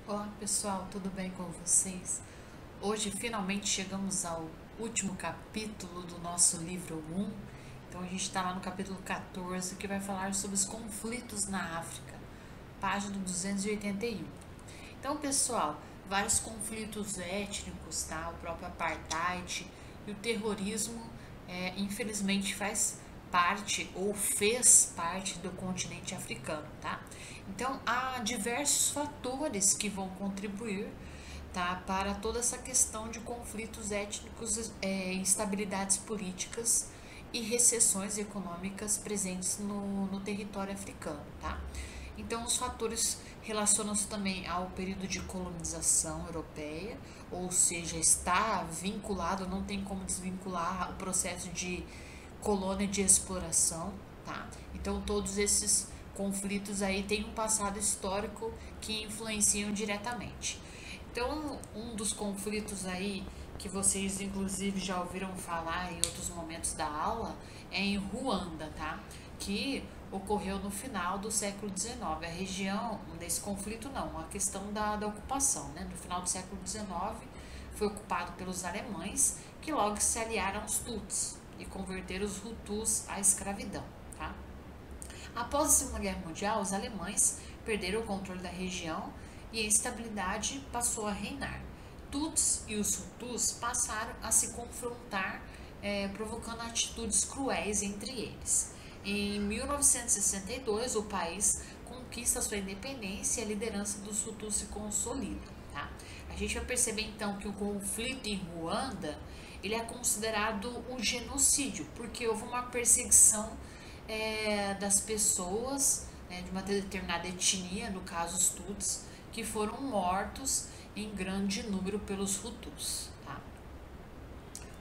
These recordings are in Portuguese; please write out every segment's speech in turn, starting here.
Olá pessoal, tudo bem com vocês? Hoje finalmente chegamos ao último capítulo do nosso livro 1. Então a gente está lá no capítulo 14, que vai falar sobre os conflitos na África, página 281. Então pessoal, vários conflitos étnicos, tá? O próprio apartheid e o terrorismo, infelizmente faz parte ou fez parte do continente africano, tá? Então há diversos fatores que vão contribuir, tá, para toda essa questão de conflitos étnicos, instabilidades políticas e recessões econômicas presentes no território africano, tá? Então, os fatores relacionam-se também ao período de colonização europeia, ou seja, está vinculado, não tem como desvincular o processo de colônia e de exploração, tá? Então, todos esses conflitos aí têm um passado histórico que influenciam diretamente. Então, um dos conflitos aí que vocês inclusive já ouviram falar em outros momentos da aula é em Ruanda, tá? Que ocorreu no final do século XIX. A região desse conflito não, a questão da ocupação, né? No final do século XIX foi ocupado pelos alemães, que logo se aliaram aos Tuts e converteram os Hutus à escravidão, tá? Após a Segunda Guerra Mundial, os alemães perderam o controle da região e a instabilidade passou a reinar. Tuts e os Hutus passaram a se confrontar, provocando atitudes cruéis entre eles. Em 1962, o país conquista sua independência e a liderança dos Hutus se consolida. Tá? A gente vai perceber então que o conflito em Ruanda ele é considerado um genocídio, porque houve uma perseguição das pessoas, de uma determinada etnia, no caso os Tuts, que foram mortos em grande número pelos Hutus. Tá?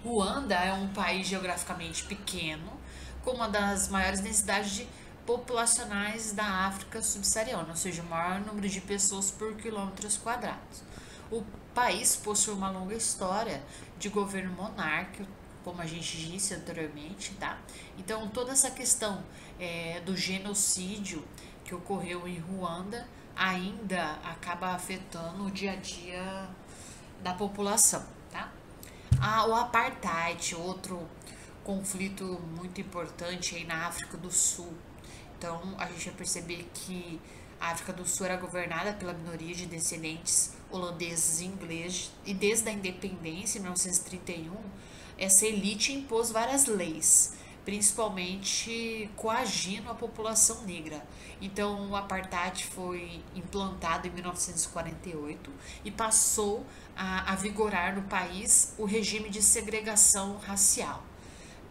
Ruanda é um país geograficamente pequeno, com uma das maiores densidades populacionais da África subsaariana, ou seja, o maior número de pessoas por quilômetros quadrados. O país possui uma longa história de governo monárquico, como a gente disse anteriormente, tá? Então, toda essa questão do genocídio que ocorreu em Ruanda ainda acaba afetando o dia a dia da população, tá? O apartheid, outro conflito muito importante aí na África do Sul. Então, a gente vai perceber que a África do Sul era governada pela minoria de descendentes holandeses e ingleses, e desde a independência, em 1931, essa elite impôs várias leis, principalmente coagindo a população negra. Então, o apartheid foi implantado em 1948 e passou a vigorar no país o regime de segregação racial,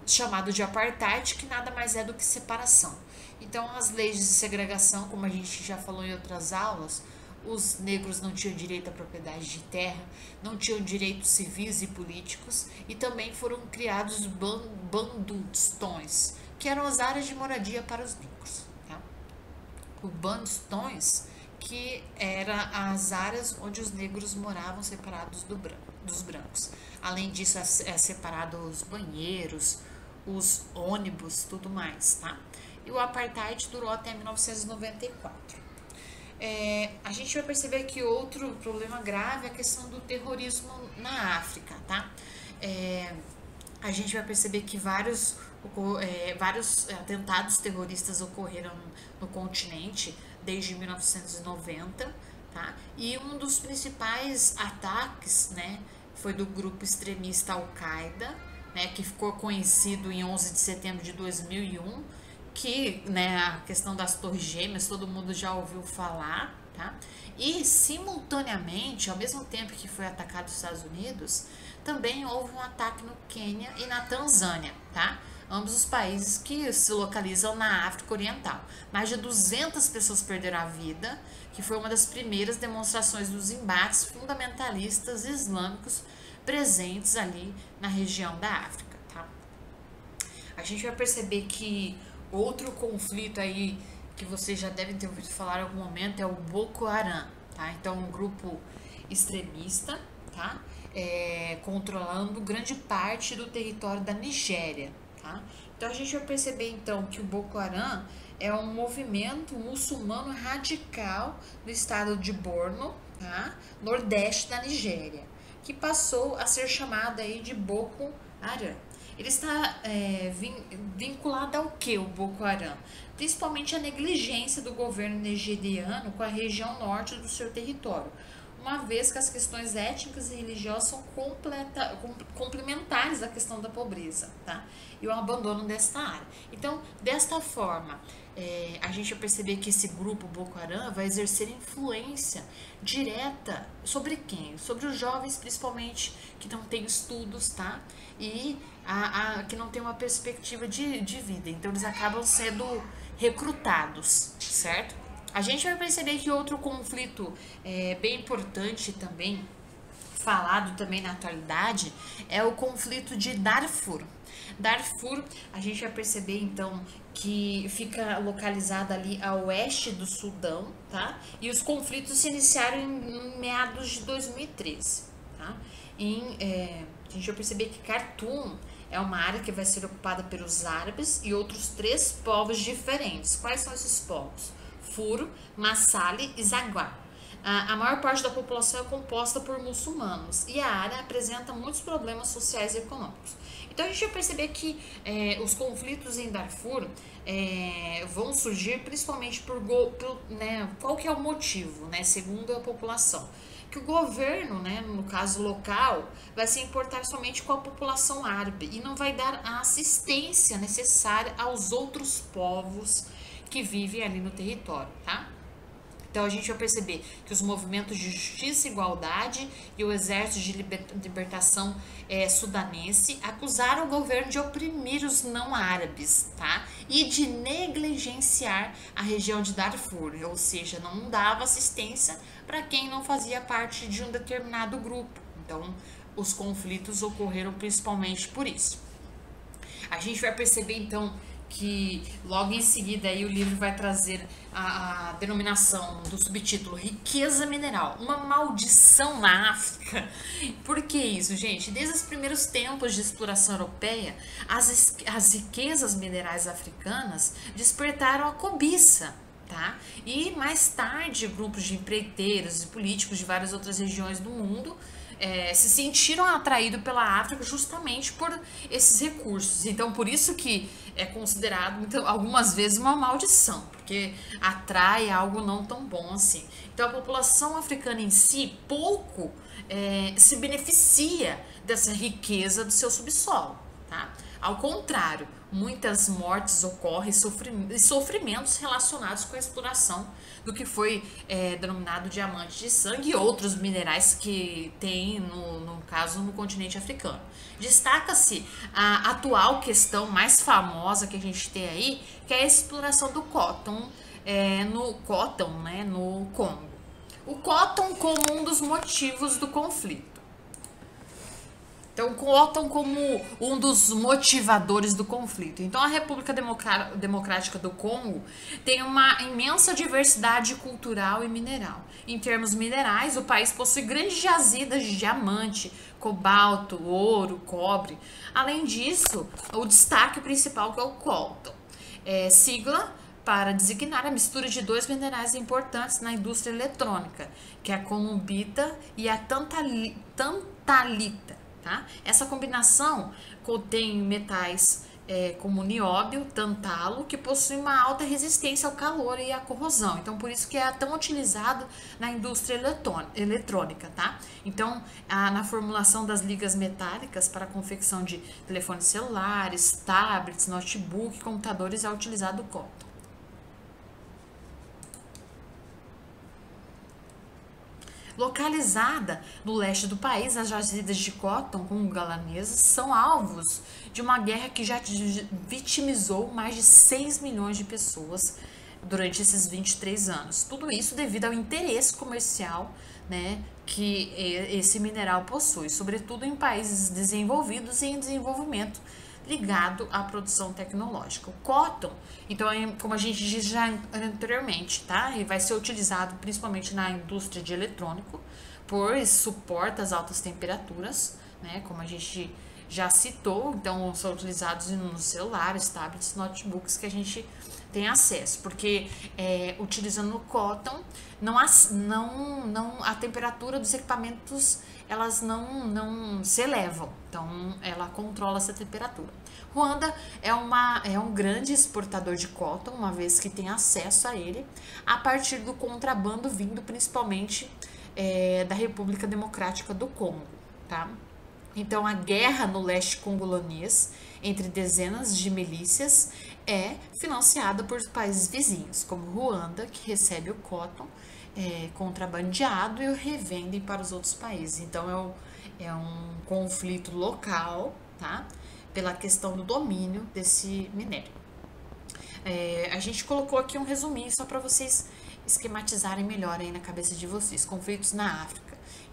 chamado de apartheid, que nada mais é do que separação. Então, as leis de segregação, como a gente já falou em outras aulas, os negros não tinham direito à propriedade de terra, não tinham direitos civis e políticos, e também foram criados bandustões, que eram as áreas de moradia para os negros. Tá? O bandustões, que eram as áreas onde os negros moravam separados dos brancos. Além disso, é separado os banheiros, os ônibus, tudo mais, tá? E o apartheid durou até 1994. A gente vai perceber que outro problema grave é a questão do terrorismo na África, tá? A gente vai perceber que vários atentados terroristas ocorreram no continente desde 1990, tá? E um dos principais ataques, né, foi do grupo extremista Al-Qaeda, né, que ficou conhecido em 11 de setembro de 2001, que, né, a questão das torres gêmeas, todo mundo já ouviu falar, tá? E, simultaneamente, ao mesmo tempo que foi atacado os Estados Unidos, também houve um ataque no Quênia e na Tanzânia, tá? Ambos os países que se localizam na África Oriental. Mais de 200 pessoas perderam a vida, que foi uma das primeiras demonstrações dos embates fundamentalistas islâmicos presentes ali na região da África, tá? A gente vai perceber que outro conflito aí que vocês já devem ter ouvido falar em algum momento é o Boko Haram, tá? Então, um grupo extremista, tá? Controlando grande parte do território da Nigéria, tá? Então, a gente vai perceber então que o Boko Haram é um movimento muçulmano radical do estado de Borno, tá? Nordeste da Nigéria, que passou a ser chamada aí de Boko Haram. Ele está vinculado ao que, o Boko Haram? Principalmente a negligência do governo nigeriano com a região norte do seu território, uma vez que as questões étnicas e religiosas são complementares à questão da pobreza, tá? E o abandono desta área. Então, desta forma, a gente vai perceber que esse grupo Boko Haram vai exercer influência direta sobre quem? Sobre os jovens, principalmente, que não têm estudos, tá? E que não tem uma perspectiva de vida. Então, eles acabam sendo recrutados, certo? A gente vai perceber que outro conflito bem importante também, falado também na atualidade, é o conflito de Darfur. Darfur, a gente vai perceber então que fica localizada ali a oeste do Sudão, tá? E os conflitos se iniciaram em meados de 2013, tá? A gente vai perceber que Khartoum é uma área que vai ser ocupada pelos árabes e outros 3 povos diferentes. Quais são esses povos? Furo, Massali e Zagwa. A maior parte da população é composta por muçulmanos e a área apresenta muitos problemas sociais e econômicos. Então a gente vai perceber que os conflitos em Darfur vão surgir principalmente né, qual que é o motivo, né, segundo a população. Que o governo, né, no caso local, vai se importar somente com a população árabe e não vai dar a assistência necessária aos outros povos que vivem ali no território, tá? Então a gente vai perceber que os movimentos de justiça e igualdade e o exército de libertação sudanense acusaram o governo de oprimir os não árabes, tá? E de negligenciar a região de Darfur, ou seja, não dava assistência para quem não fazia parte de um determinado grupo. Então os conflitos ocorreram principalmente por isso. A gente vai perceber então que logo em seguida aí o livro vai trazer a denominação do subtítulo Riqueza Mineral, uma maldição na África. Por que isso, gente? Desde os primeiros tempos de exploração europeia, as riquezas minerais africanas despertaram a cobiça, tá? E mais tarde, grupos de empreiteiros e políticos de várias outras regiões do mundo se sentiram atraídos pela África justamente por esses recursos. Então, por isso que é considerado então, algumas vezes uma maldição, porque atrai algo não tão bom assim. Então, a população africana em si pouco se beneficia dessa riqueza do seu subsolo, tá? Ao contrário, muitas mortes ocorrem e sofrimentos relacionados com a exploração do que foi denominado diamante de sangue e outros minerais que tem, no caso, no continente africano. Destaca-se a atual questão mais famosa que a gente tem aí, que é a exploração do cotton, no Congo. O cotton como um dos motivos do conflito. Então, cotam como um dos motivadores do conflito. Então, a República Democrática do Congo tem uma imensa diversidade cultural e mineral. Em termos minerais, o país possui grandes jazidas de diamante, cobalto, ouro, cobre. Além disso, o destaque principal que é o coltan, sigla para designar a mistura de 2 minerais importantes na indústria eletrônica, que é a columbita e a tantalita. Tá? Essa combinação contém metais como nióbio, tantalo, que possuem uma alta resistência ao calor e à corrosão. Então, por isso que é tão utilizado na indústria eletrônica, tá? Então, na formulação das ligas metálicas para a confecção de telefones celulares, tablets, notebook, computadores é utilizado o cobre. Localizada no leste do país, as jazidas de cotton congolanesas são alvos de uma guerra que já vitimizou mais de 6 milhões de pessoas durante esses 23 anos. Tudo isso devido ao interesse comercial, né, que esse mineral possui, sobretudo em países desenvolvidos e em desenvolvimento ligado à produção tecnológica. O cotton, então, como a gente disse já anteriormente, tá? Ele vai ser utilizado principalmente na indústria de eletrônico, pois suporta as altas temperaturas, né? Como a gente já citou, então são utilizados nos celulares, tablets, notebooks que a gente tem acesso, porque utilizando o cotton, a temperatura dos equipamentos elas não se elevam, então ela controla essa temperatura. Ruanda é um grande exportador de cotton, uma vez que tem acesso a ele, a partir do contrabando vindo principalmente da República Democrática do Congo, tá? Então, a guerra no leste congolês entre dezenas de milícias é financiada por países vizinhos, como Ruanda, que recebe o cotton contrabandeado e o revendem para os outros países. Então, é um conflito local, tá? Pela questão do domínio desse minério. A gente colocou aqui um resuminho só para vocês esquematizarem melhor aí na cabeça de vocês. Conflitos na África.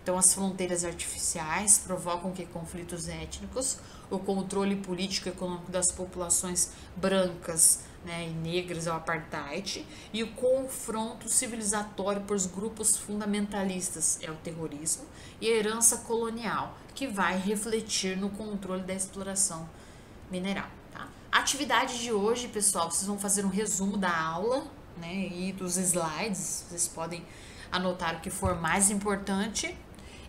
Então, as fronteiras artificiais provocam que conflitos étnicos, o controle político e econômico das populações brancas, né, e negras, é o apartheid, e o confronto civilizatório por os grupos fundamentalistas, é o terrorismo, e a herança colonial, que vai refletir no controle da exploração mineral. Tá? A atividade de hoje, pessoal, vocês vão fazer um resumo da aula, né, e dos slides, vocês podem anotar o que for mais importante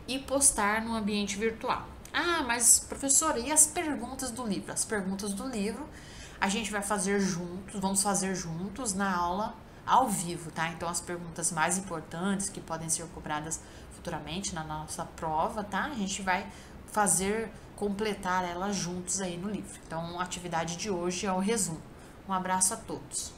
e postar no ambiente virtual. Ah, mas professora, e as perguntas do livro? As perguntas do livro a gente vai fazer juntos, vamos fazer juntos na aula ao vivo, tá? Então, as perguntas mais importantes que podem ser cobradas futuramente na nossa prova, tá? A gente vai completar elas juntos aí no livro. Então, a atividade de hoje é o resumo. Um abraço a todos.